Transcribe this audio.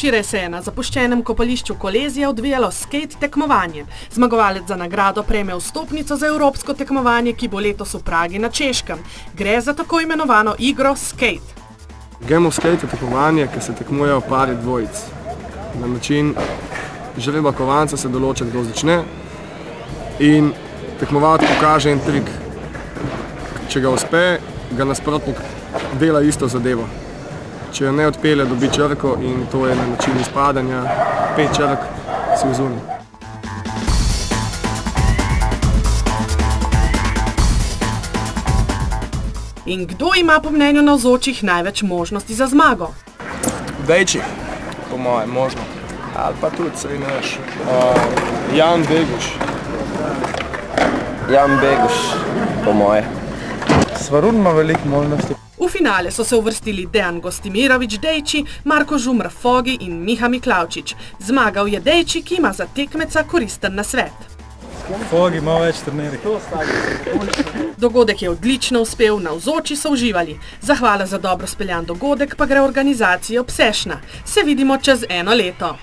Včeraj se je na zapuščenem kopališču Kolezija odvijalo skate tekmovanje. Zmagovalec za nagrado prejme vstopnico za evropsko tekmovanje, ki bo letos v Pragi na Češkem. Gre za tako imenovano igro skate. Game of skate je tekmovanje, ki se tekmujejo pari dvojic. Na način žreba kovanca se določa, kdo začne in tekmovalec pokaže en trik. Če ga uspe, ga nasprotnik dela isto zadevo. Če jo ne odpelje, dobi črko in to je na način izpadanja. 5 črk si vzuni. In kdo ima po mnenju navzočih največ možnosti za zmago? Dejči, po moje, možno. Ali pa tudi, sej ne veš. Jan Beguš. Jan Beguš, po moje. Svarun ima veliko možnosti. V finale so se uvrstili Dejan Gostimirovič Dejči, Marko Žumr Fogi in Miha Miklavčič. Zmagal je Dejči, ki ima za tekmeca koristen nasvet. Fogi ima več trenerij. Dogodek je odlično uspel, navzoči so uživali. Zahvala za dobro speljan dogodek pa gre organizaciji Obsešna. Se vidimo čez 1 leto.